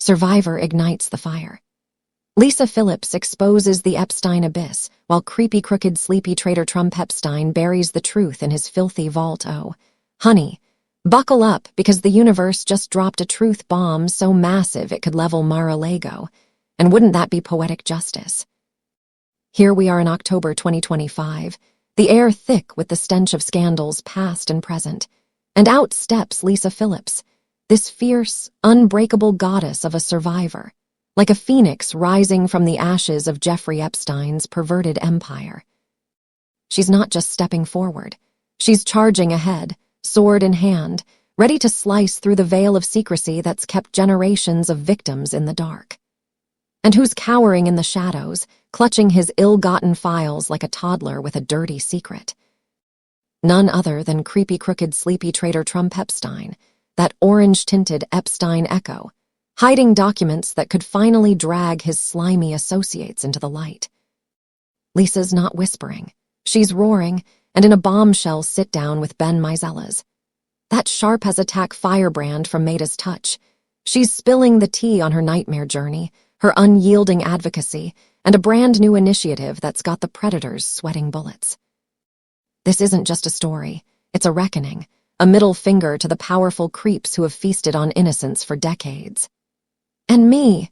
Survivor ignites the fire. Lisa Phillips exposes the Epstein abyss, while creepy, crooked, sleepy traitor Trump Epstein buries the truth in his filthy vault. Oh, honey, buckle up, because the universe just dropped a truth bomb so massive it could level Mar-a-Lago. And wouldn't that be poetic justice? Here we are in October 2025, the air thick with the stench of scandals past and present. And out steps Lisa Phillips, this fierce, unbreakable goddess of a survivor, like a phoenix rising from the ashes of Jeffrey Epstein's perverted empire. She's not just stepping forward. She's charging ahead, sword in hand, ready to slice through the veil of secrecy that's kept generations of victims in the dark. And who's cowering in the shadows, clutching his ill-gotten files like a toddler with a dirty secret? None other than creepy, crooked, sleepy traitor Trump Epstein, that orange-tinted Epstein echo, hiding documents that could finally drag his slimy associates into the light. Lisa's not whispering. She's roaring, and in a bombshell sit-down with Ben Meiselas. That sharp-as-attack firebrand from Maida's Touch. She's spilling the tea on her nightmare journey, her unyielding advocacy, and a brand-new initiative that's got the predators sweating bullets. This isn't just a story. It's a reckoning, a middle finger to the powerful creeps who have feasted on innocence for decades. And me,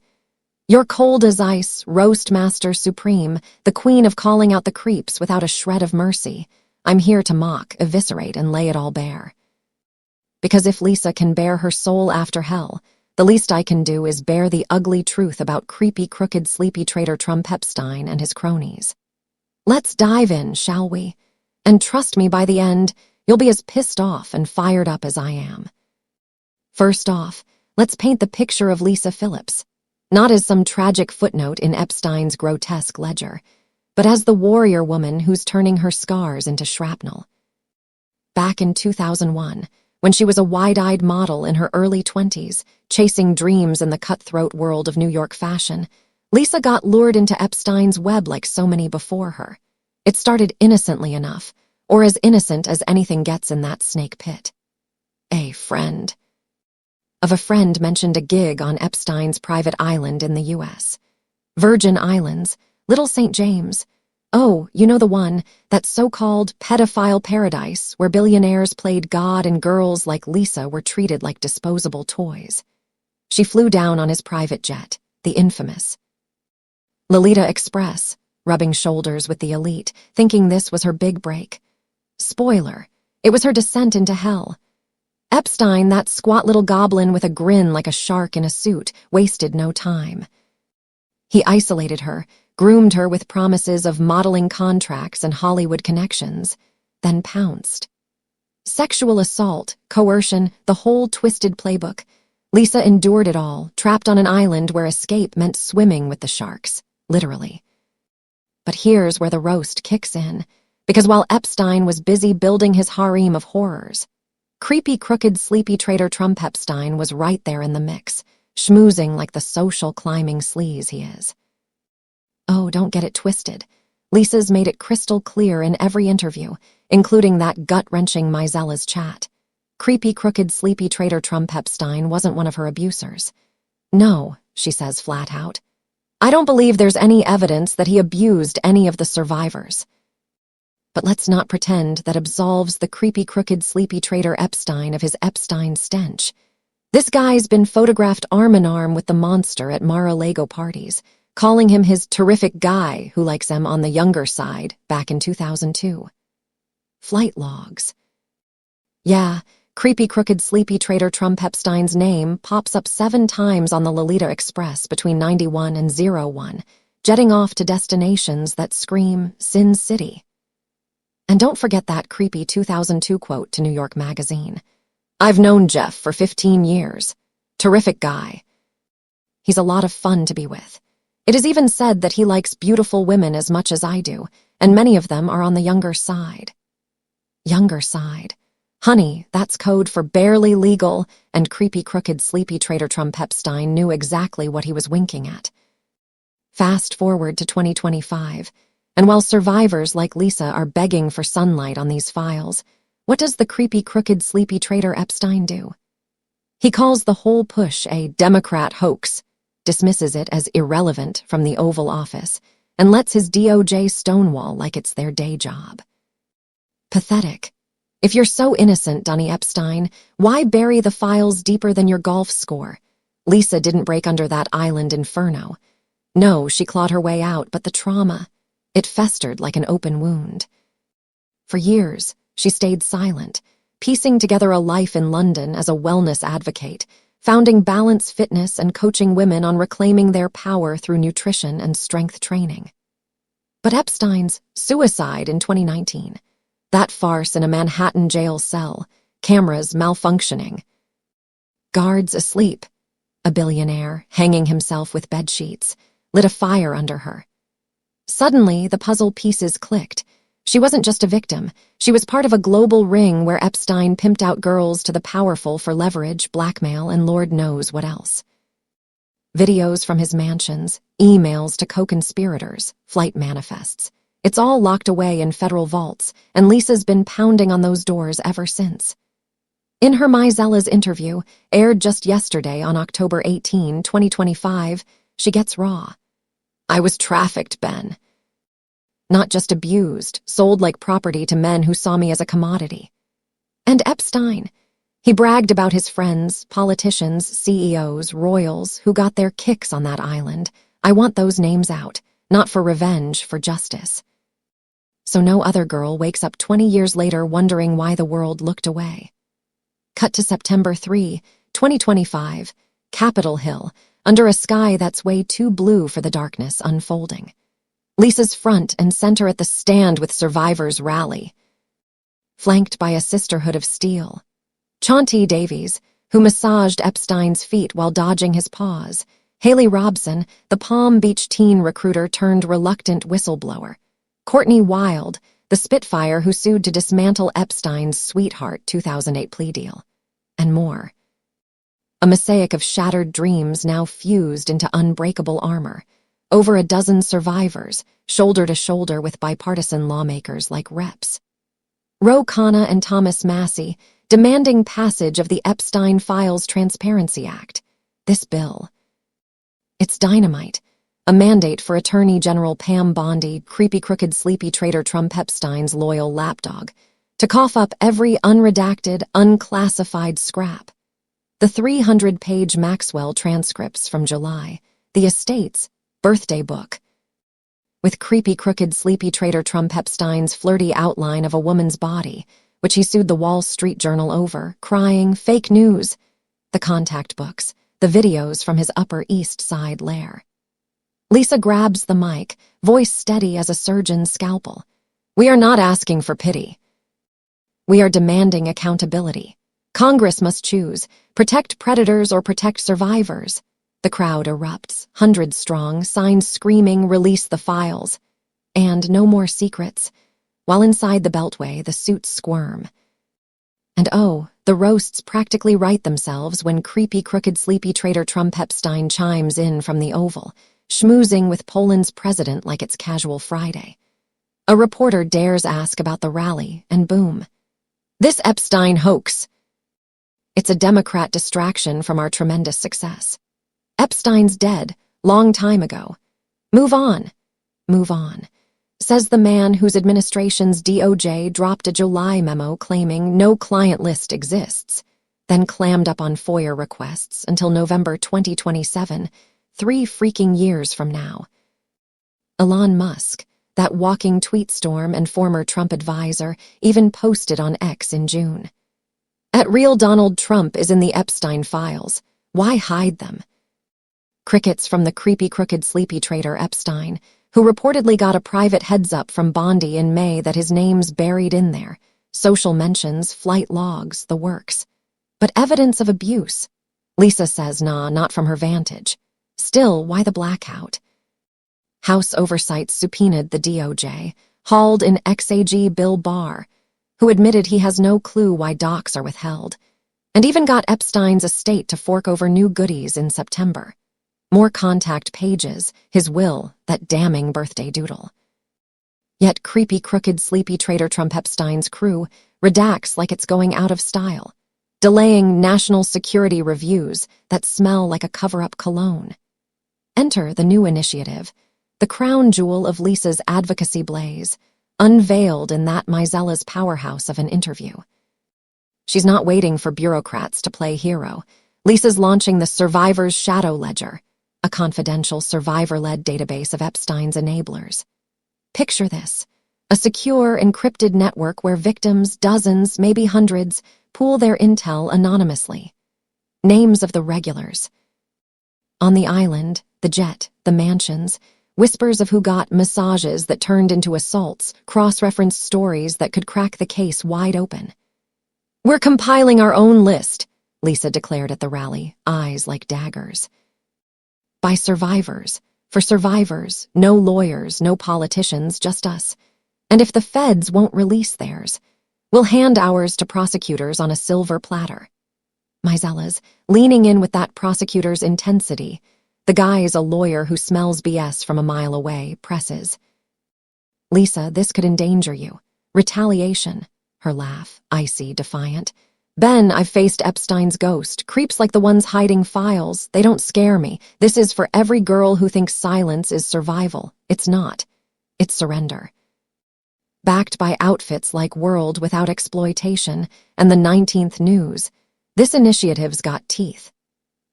your cold as ice, roast master supreme, the queen of calling out the creeps without a shred of mercy. I'm here to mock, eviscerate, and lay it all bare. Because if Lisa can bear her soul after hell, the least I can do is bear the ugly truth about creepy, crooked, sleepy traitor Trump Epstein and his cronies. Let's dive in, shall we? And trust me, by the end, you'll be as pissed off and fired up as I am. First off, let's paint the picture of Lisa Phillips, not as some tragic footnote in Epstein's grotesque ledger, but as the warrior woman who's turning her scars into shrapnel. Back in 2001, when she was a wide-eyed model in her early 20s, chasing dreams in the cutthroat world of New York fashion, Lisa got lured into Epstein's web like so many before her. It started innocently enough, or as innocent as anything gets in that snake pit. A friend of a friend mentioned a gig on Epstein's private island in the U.S. Virgin Islands, Little St. James. Oh, you know the one, that so-called pedophile paradise where billionaires played God and girls like Lisa were treated like disposable toys. She flew down on his private jet, the infamous Lolita Express, rubbing shoulders with the elite, thinking this was her big break. Spoiler, it was her descent into hell. Epstein, that squat little goblin with a grin like a shark in a suit, wasted no time. He isolated her, groomed her with promises of modeling contracts and Hollywood connections, then pounced. Sexual assault, coercion, the whole twisted playbook. Lisa endured it all, trapped on an island where escape meant swimming with the sharks, literally. But here's where the roast kicks in, because while Epstein was busy building his harem of horrors, creepy, crooked, sleepy traitor Trump Epstein was right there in the mix, schmoozing like the social climbing sleaze he is. Oh, don't get it twisted. Lisa's made it crystal clear in every interview, including that gut-wrenching Meiselas chat. Creepy, crooked, sleepy traitor Trump Epstein wasn't one of her abusers. No, she says flat out. I don't believe there's any evidence that he abused any of the survivors. But let's not pretend that absolves the creepy, crooked, sleepy traitor Epstein of his Epstein stench. This guy's been photographed arm-in-arm with the monster at Mar-a-Lago parties, calling him his terrific guy who likes him on the younger side back in 2002. Flight logs. Yeah, creepy, crooked, sleepy traitor Trump Epstein's name pops up 7 times on the Lolita Express between 91 and 01, jetting off to destinations that scream Sin City. And don't forget that creepy 2002 quote to New York Magazine. I've known Jeff for 15 years. Terrific guy. He's a lot of fun to be with. It is even said that he likes beautiful women as much as I do, and many of them are on the younger side. Younger side. Honey, that's code for barely legal, and creepy, crooked, sleepy traitor Trump Epstein knew exactly what he was winking at. Fast forward to 2025, and while survivors like Lisa are begging for sunlight on these files, what does the creepy, crooked, sleepy traitor Epstein do? He calls the whole push a Democrat hoax, dismisses it as irrelevant from the Oval Office, and lets his DOJ stonewall like it's their day job. Pathetic. If you're so innocent, Donnie Epstein, why bury the files deeper than your golf score? Lisa didn't break under that island inferno. No, she clawed her way out, but the trauma, it festered like an open wound. For years, she stayed silent, piecing together a life in London as a wellness advocate, founding Balance Fitness and coaching women on reclaiming their power through nutrition and strength training. But Epstein's suicide in 2019, that farce in a Manhattan jail cell, cameras malfunctioning, guards asleep, a billionaire hanging himself with bedsheets, lit a fire under her. Suddenly, the puzzle pieces clicked. She wasn't just a victim. She was part of a global ring where Epstein pimped out girls to the powerful for leverage, blackmail, and Lord knows what else. Videos from his mansions, emails to co-conspirators, flight manifests. It's all locked away in federal vaults, and Lisa's been pounding on those doors ever since. In her Mizella's interview, aired just yesterday on October 18, 2025, she gets raw. I was trafficked, Ben. Not just abused, sold like property to men who saw me as a commodity. And Epstein. He bragged about his friends, politicians, CEOs, royals, who got their kicks on that island. I want those names out, not for revenge, for justice. So no other girl wakes up 20 years later wondering why the world looked away. Cut to September 3, 2025, Capitol Hill, under a sky that's way too blue for the darkness unfolding. Lisa's front and center at the Stand with Survivors rally, flanked by a sisterhood of steel. Chauncey Davies, who massaged Epstein's feet while dodging his paws. Haley Robson, the Palm Beach teen recruiter turned reluctant whistleblower. Courtney Wild, the Spitfire who sued to dismantle Epstein's sweetheart 2008 plea deal. And more. A mosaic of shattered dreams now fused into unbreakable armor. Over a dozen survivors, shoulder to shoulder with bipartisan lawmakers like reps. Ro Khanna and Thomas Massie, demanding passage of the Epstein Files Transparency Act. This bill. It's dynamite. A mandate for Attorney General Pam Bondi, creepy crooked sleepy traitor Trump Epstein's loyal lapdog, to cough up every unredacted, unclassified scrap. The 300-page Maxwell transcripts from July, the estate's birthday book, with creepy crooked sleepy traitor Trump Epstein's flirty outline of a woman's body, which he sued the Wall Street Journal over, crying, fake news. The contact books, the videos from his Upper East Side lair. Lisa grabs the mic, voice steady as a surgeon's scalpel. We are not asking for pity. We are demanding accountability. Congress must choose, protect predators or protect survivors. The crowd erupts, hundreds strong, signs screaming, release the files. And no more secrets. While inside the Beltway, the suits squirm. And oh, the roasts practically right themselves when creepy crooked sleepy traitor Trump Epstein chimes in from the Oval, schmoozing with Poland's president like it's casual Friday. A reporter dares ask about the rally, and boom. This Epstein hoax. It's a Democrat distraction from our tremendous success. Epstein's dead, long time ago. Move on. Move on, says the man whose administration's DOJ dropped a July memo claiming no client list exists, then clammed up on FOIA requests until November 2027, 3 freaking years from now. Elon Musk, that walking tweet storm and former Trump advisor, even posted on X in June. At real Donald Trump is in the Epstein files. Why hide them? Crickets from the creepy crooked sleepy traitor Epstein, who reportedly got a private heads-up from Bondi in May that his name's buried in there. Social mentions, flight logs, the works. But evidence of abuse. Lisa says nah, not from her vantage. Still, why the blackout? House Oversight subpoenaed the DOJ, hauled in ex-AG Bill Barr, who admitted he has no clue why docs are withheld, and even got Epstein's estate to fork over new goodies in September. More contact pages, his will, that damning birthday doodle. Yet creepy crooked sleepy traitor Trump Epstein's crew redacts like it's going out of style, delaying national security reviews that smell like a cover-up cologne. Enter the new initiative, the crown jewel of Lisa's advocacy blaze, unveiled in that Mizella's powerhouse of an interview. She's not waiting for bureaucrats to play hero. Lisa's launching the Survivor's Shadow Ledger, a confidential survivor-led database of Epstein's enablers. Picture this: a secure, encrypted network where victims, dozens, maybe hundreds, pool their intel anonymously. Names of the regulars. On the island, the jet, the mansions, whispers of who got massages that turned into assaults, cross-referenced stories that could crack the case wide open. "We're compiling our own list," Lisa declared at the rally, eyes like daggers. By survivors, for survivors, no lawyers, no politicians, just us. And if the feds won't release theirs, we'll hand ours to prosecutors on a silver platter. Mizella's, leaning in with that prosecutor's intensity. The guy's a lawyer who smells BS from a mile away, presses. "Lisa, this could endanger you. Retaliation." Her laugh, icy, defiant. "Ben, I've faced Epstein's ghost. Creeps like the ones hiding files. They don't scare me. This is for every girl who thinks silence is survival. It's not. It's surrender." Backed by outfits like World Without Exploitation and the 19th News, this initiative's got teeth.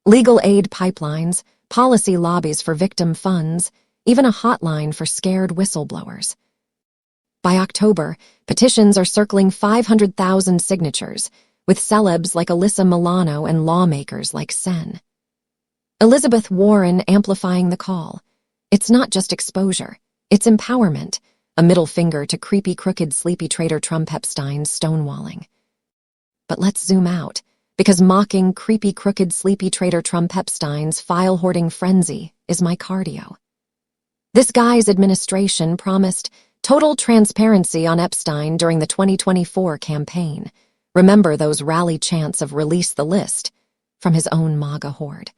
Legal aid pipelines, policy lobbies for victim funds, even a hotline for scared whistleblowers. By October, petitions are circling 500,000 signatures, with celebs like Alyssa Milano and lawmakers like Sen. Elizabeth Warren amplifying the call. It's not just exposure, it's empowerment, a middle finger to creepy, crooked, sleepy traitor Trump Epstein's stonewalling. But let's zoom out, because mocking creepy, crooked, sleepy traitor Trump Epstein's file-hoarding frenzy is my cardio. This guy's administration promised total transparency on Epstein during the 2024 campaign. Remember those rally chants of "release the list" from his own MAGA horde.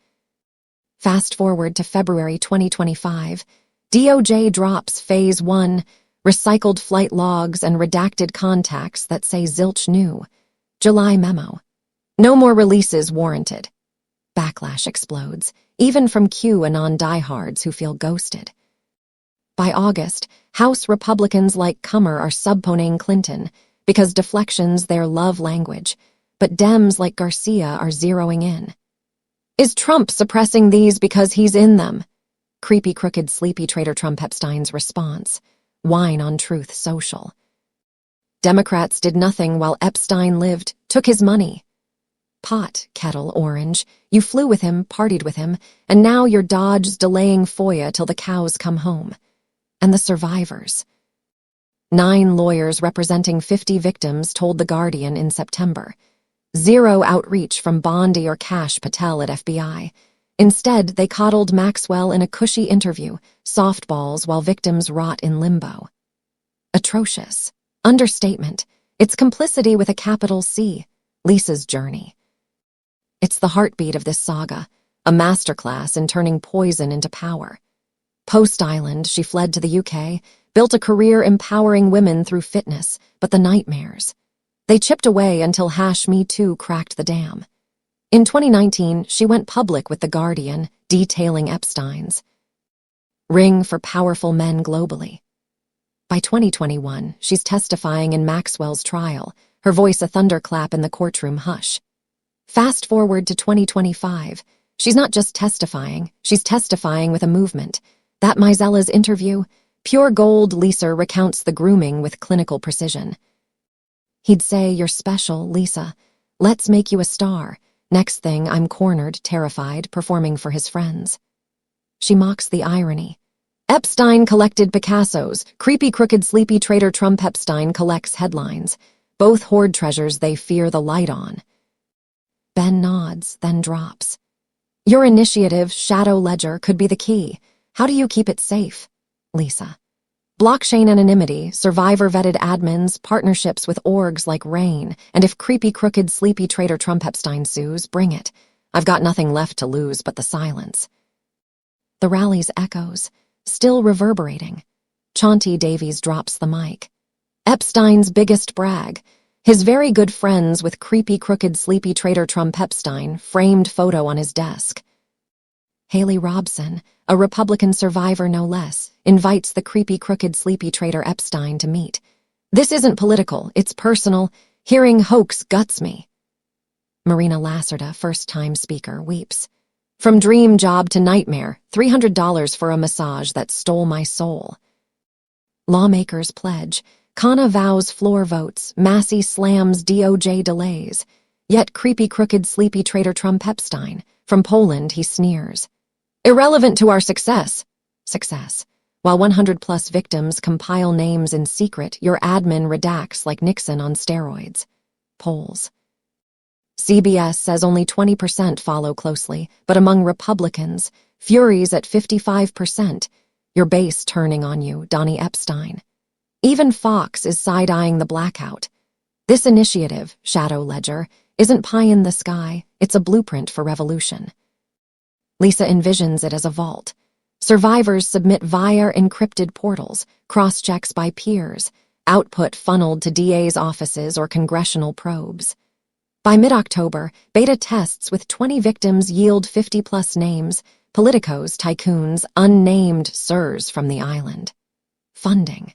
Fast forward to February 2025, DOJ drops Phase 1, recycled flight logs and redacted contacts that say zilch knew. July memo. No more releases warranted. Backlash explodes, even from QAnon diehards who feel ghosted. By August, House Republicans like Comer are subpoenaing Clinton because deflection's their love language, but Dems like Garcia are zeroing in. Is Trump suppressing these because he's in them? Creepy, crooked, sleepy traitor Trump Epstein's response. Wine on Truth Social. Democrats did nothing while Epstein lived, took his money. Pot, kettle, orange. You flew with him, partied with him, and now you're Dodge's delaying FOIA till the cows come home. And the survivors. 9 lawyers representing 50 victims told The Guardian in September. Zero outreach from Bondi or Kash Patel at FBI. Instead, they coddled Maxwell in a cushy interview, softballs while victims rot in limbo. Atrocious. Understatement. It's complicity with a capital C. Lisa's journey. It's the heartbeat of this saga, a masterclass in turning poison into power. Post-Island, she fled to the UK, built a career empowering women through fitness, but the nightmares. They chipped away until Me Too cracked the dam. In 2019, she went public with The Guardian, detailing Epstein's ring for powerful men globally. By 2021, she's testifying in Maxwell's trial, her voice a thunderclap in the courtroom hush. Fast forward to 2025, she's not just testifying, she's testifying with a movement. That Mizella's interview, pure gold. Lisa recounts the grooming with clinical precision. He'd say, "You're special, Lisa. Let's make you a star." Next thing, I'm cornered, terrified, performing for his friends. She mocks the irony. Epstein collected Picassos. Creepy, crooked, sleepy traitor Trump Epstein collects headlines. Both hoard treasures they fear the light on. Ben nods, then drops. Your initiative, Shadow Ledger, could be the key. How do you keep it safe? Lisa. Blockchain anonymity, survivor-vetted admins, partnerships with orgs like RAIN, and if creepy, crooked, sleepy traitor Trump Epstein sues, bring it. I've got nothing left to lose but the silence. The rally's echoes, still reverberating. Chauncey Davies drops the mic. Epstein's biggest brag. His very good friends with creepy, crooked, sleepy traitor Trump Epstein, framed photo on his desk. Haley Robson, a Republican survivor no less, invites the creepy, crooked, sleepy traitor Epstein to meet. This isn't political, it's personal. Hearing hoax guts me. Marina Lacerda, first-time speaker, weeps. From dream job to nightmare, $300 for a massage that stole my soul. Lawmakers pledge. Kana vows floor votes. Massey slams DOJ delays. Yet creepy, crooked, sleepy traitor Trump Epstein. From Poland, he sneers. Irrelevant to our success. Success. While 100-plus victims compile names in secret, your admin redacts like Nixon on steroids. Polls. CBS says only 20% follow closely, but among Republicans, fury's at 55%. Your base turning on you, Donnie Epstein. Even Fox is side-eyeing the blackout. This initiative, Shadow Ledger, isn't pie in the sky, it's a blueprint for revolution. Lisa envisions it as a vault. Survivors submit via encrypted portals, cross-checks by peers, output funneled to DA's offices or congressional probes. By mid-October, beta tests with 20 victims yield 50-plus names, politicos, tycoons, unnamed sirs from the island. Funding.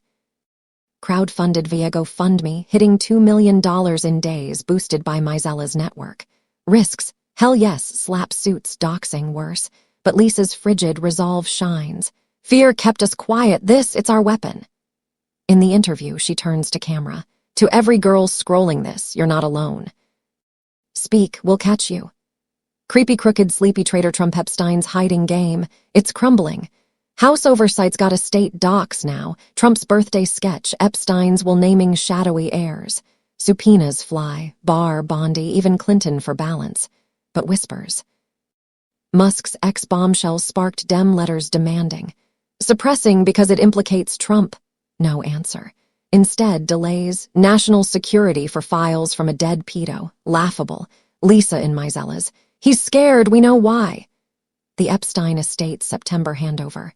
Crowdfunded via GoFundMe, hitting $2 million in days, boosted by Mizella's network. Risks. Hell yes, slap suits, doxing worse. But Lisa's frigid resolve shines. Fear kept us quiet, it's our weapon. In the interview, she turns to camera. To every girl scrolling this, you're not alone. Speak, we'll catch you. Creepy, crooked, sleepy traitor Trump Epstein's hiding game. It's crumbling. House oversight's got a state docs now. Trump's birthday sketch, Epstein's will naming shadowy heirs. Subpoenas fly, Barr, Bondi, even Clinton for balance. But whispers. Musk's ex-bombshell sparked Dem letters demanding. Suppressing because it implicates Trump. No answer. Instead, delays, national security for files from a dead pedo, laughable, Lisa in Mizella's. He's scared, we know why. The Epstein estate September handover.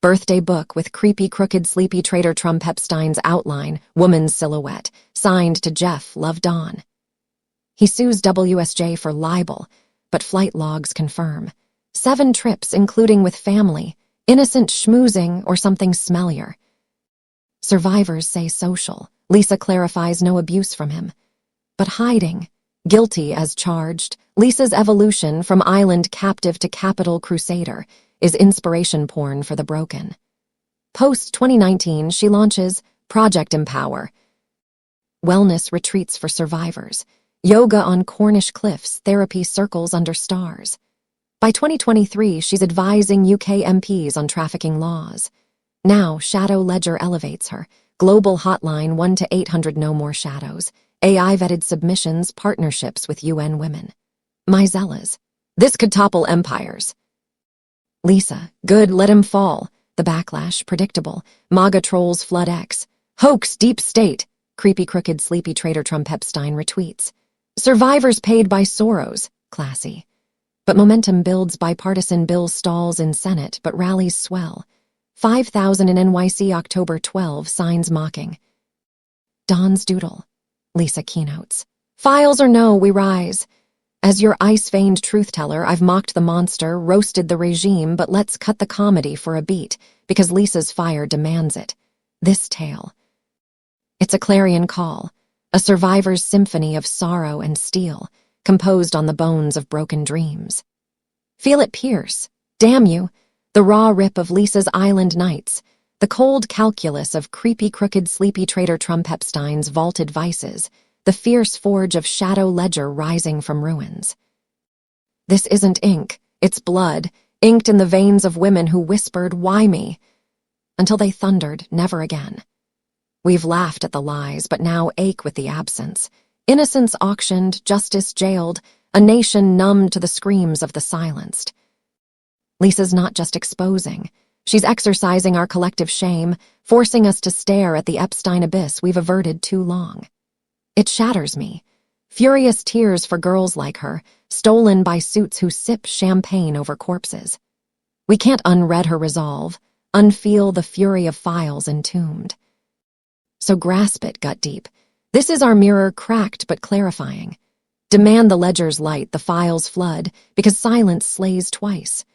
Birthday book with creepy, crooked, sleepy traitor Trump Epstein's outline, woman's silhouette, signed to Jeff Love Dawn. He sues WSJ for libel, but flight logs confirm. 7 trips, including with family, innocent schmoozing or something smellier. Survivors say social. Lisa clarifies no abuse from him. But hiding, guilty as charged, Lisa's evolution from island captive to capital crusader is inspiration porn for the broken. Post-2019, she launches Project Empower. Wellness retreats for survivors. Yoga on Cornish cliffs, therapy circles under stars. By 2023, she's advising UK MPs on trafficking laws. Now, Shadow Ledger elevates her. Global hotline 1-800 No More Shadows. AI-vetted submissions, partnerships with UN women. Mizella's. This could topple empires. Lisa. Good, let him fall. The backlash, predictable. MAGA trolls flood X. Hoax, deep state. Creepy, crooked, sleepy traitor Trump Epstein retweets. Survivors paid by Soros. Classy. But momentum builds. Bipartisan bill stalls in Senate, but rallies swell. 5,000 in NYC October 12, signs mocking. Dawn's doodle. Lisa keynotes. Files or no, we rise. As your ice-veined truth-teller, I've mocked the monster, roasted the regime, but let's cut the comedy for a beat, because Lisa's fire demands it. This tale. It's a clarion call, a survivor's symphony of sorrow and steel, composed on the bones of broken dreams. Feel it pierce. Damn you. The raw rip of Lisa's Island nights, the cold calculus of creepy, crooked, sleepy traitor Trump Epstein's vaulted vices, the fierce forge of Shadow Ledger rising from ruins. This isn't ink, it's blood, inked in the veins of women who whispered, "Why me?" until they thundered, "Never again." We've laughed at the lies, but now ache with the absence. Innocence auctioned, justice jailed, a nation numbed to the screams of the silenced. Lisa's not just exposing. She's exercising our collective shame, forcing us to stare at the Epstein abyss we've averted too long. It shatters me. Furious tears for girls like her, stolen by suits who sip champagne over corpses. We can't unread her resolve, unfeel the fury of files entombed. So grasp it, gut deep. This is our mirror, cracked but clarifying. Demand the ledger's light, the files flood, because silence slays twice.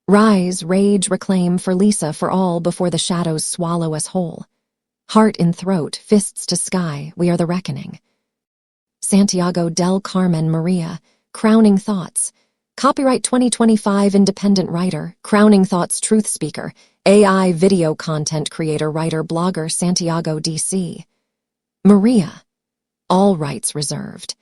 Rise, rage, reclaim, for Lisa, for all, before the shadows swallow us whole. Heart in throat, fists to sky, we are the reckoning. Santiago del Carmen Maria, Crowning Thoughts. Copyright 2025 independent writer, Crowning Thoughts truth speaker, AI video content creator, writer, blogger, Santiago DC. Maria. All rights reserved.